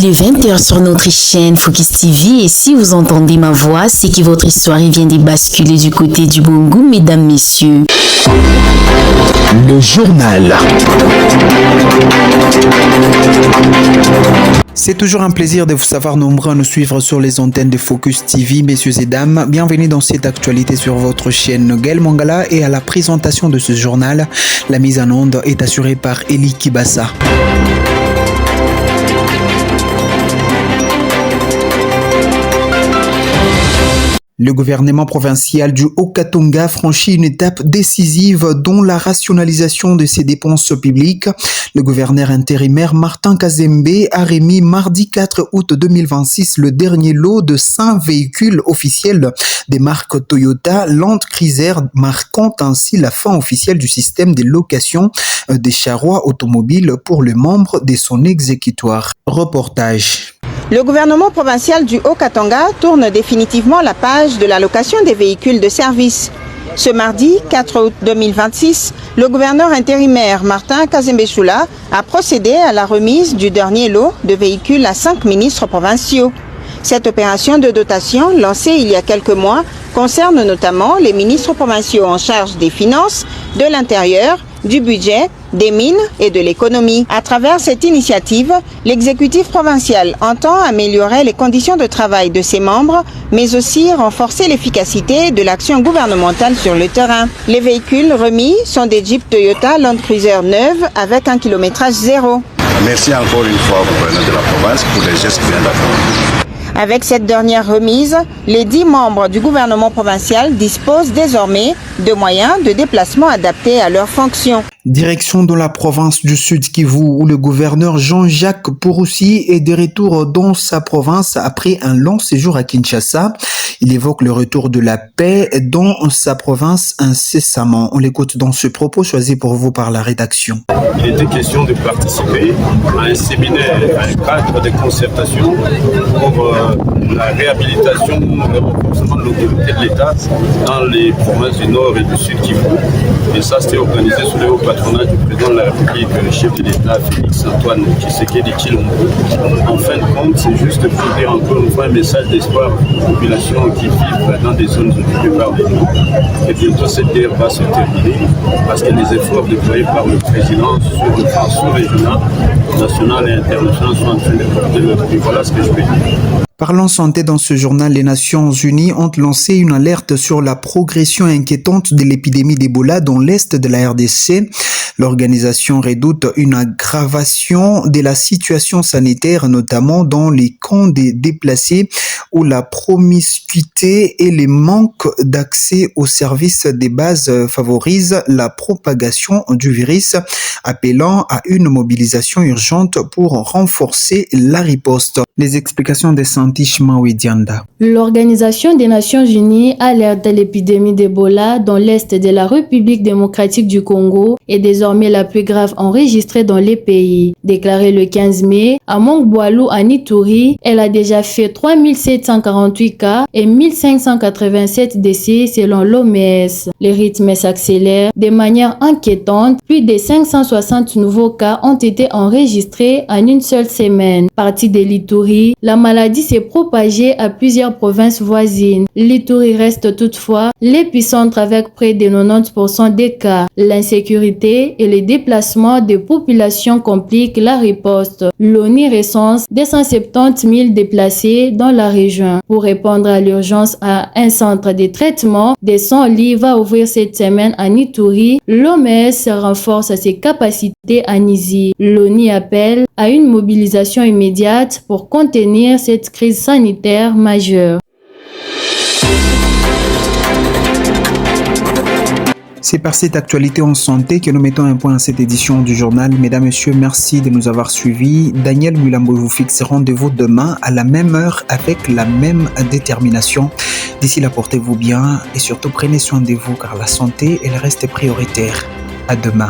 Il est 20h sur notre chaîne Focus TV et si vous entendez ma voix, c'est que votre histoire vient de basculer du côté du bon goût, mesdames, messieurs. Le journal. C'est toujours un plaisir de vous savoir nombreux à nous suivre sur les antennes de Focus TV, messieurs et dames. Bienvenue dans cette actualité sur votre chaîne Gaël Mangala et à la présentation de ce journal. La mise en onde est assurée par Eli Kibasa. Le gouvernement provincial du Haut-Katanga franchit une étape décisive dont la rationalisation de ses dépenses publiques. Le gouverneur intérimaire Martin Kazembe a remis mardi 4 août 2026 le dernier lot de 5 véhicules officiels des marques Toyota Land Cruiser, marquant ainsi la fin officielle du système de location des charrois automobiles pour les membres de son exécutoire. Reportage. Le gouvernement provincial du Haut-Katanga tourne définitivement la page de la location des véhicules de service. Ce mardi 4 août 2026, le gouverneur intérimaire Martin Kazembe a procédé à la remise du dernier lot de véhicules à 5 ministres provinciaux. Cette opération de dotation, lancée il y a quelques mois, concerne notamment les ministres provinciaux en charge des finances, de l'intérieur, du budget, des mines et de l'économie. À travers cette initiative, l'exécutif provincial entend améliorer les conditions de travail de ses membres, mais aussi renforcer l'efficacité de l'action gouvernementale sur le terrain. Les véhicules remis sont des Jeep Toyota Land Cruiser neuves avec un kilométrage zéro. Merci encore une fois au gouverneur de la province pour les gestes bien d'accord. Avec cette dernière remise, les 10 membres du gouvernement provincial disposent désormais de moyens de déplacement adaptés à leurs fonctions. Direction de la province du Sud Kivu où le gouverneur Jean-Jacques Pouroussi est de retour dans sa province après un long séjour à Kinshasa. Il évoque le retour de la paix dans sa province incessamment. On l'écoute dans ce propos choisi pour vous par la rédaction. Il était question de participer à un séminaire, à un cadre de concertation pour la réhabilitation, le renforcement de l'autorité de l'État dans les provinces du Nord et du Sud Kivu. Et ça, c'était organisé sous le haut patronat du président de la République, le chef de l'État, Félix Antoine Tshisekedi Tshilombo. En fin de compte, c'est juste pour dire encore une fois un message d'espoir aux populations qui vivent dans des zones occupées par les loups. Et bientôt, cette guerre va se terminer parce que les efforts déployés par le président sur le plan sous-régional, national et international sont en train de porter leur fruit. Voilà ce que je peux dire. Parlant santé dans ce journal, les Nations Unies ont lancé une alerte sur la progression inquiétante de l'épidémie d'Ebola dans l'est de la RDC. L'organisation redoute une aggravation de la situation sanitaire, notamment dans les camps des déplacés où la promiscuité et les manques d'accès aux services des bases favorisent la propagation du virus, appelant à une mobilisation urgente pour renforcer la riposte. Les explications de Santi Chmaoui Dianda. L'Organisation des Nations Unies alerte l'épidémie d'Ebola dans l'est de la République démocratique du Congo est désormais la plus grave enregistrée dans les pays. Déclarée le 15 mai, à Mongboalou à Ituri, elle a déjà fait 3748 cas et 1587 décès selon l'OMS. Les rythmes s'accélèrent de manière inquiétante. Plus de 560 nouveaux cas ont été enregistrés en une seule semaine. Partie de l'Ituri, la maladie s'est propagée à plusieurs provinces voisines. L'Ituri reste toutefois l'épicentre avec près de 90% des cas. L'insécurité et les déplacements des populations compliquent la riposte. L'ONU recense 270 000 déplacés dans la région. Pour répondre à l'urgence, un centre de traitement des 100 lits va ouvrir cette semaine à Ituri. L'OMS renforce ses capacités à Nizi. L'ONU appelle à une mobilisation immédiate pour contenir cette crise sanitaire majeure. C'est par cette actualité en santé que nous mettons un point à cette édition du journal. Mesdames, Messieurs, merci de nous avoir suivis. Daniel Moulambo vous fixe rendez-vous demain à la même heure avec la même détermination. D'ici là, portez-vous bien et surtout prenez soin de vous car la santé, elle reste prioritaire. À demain.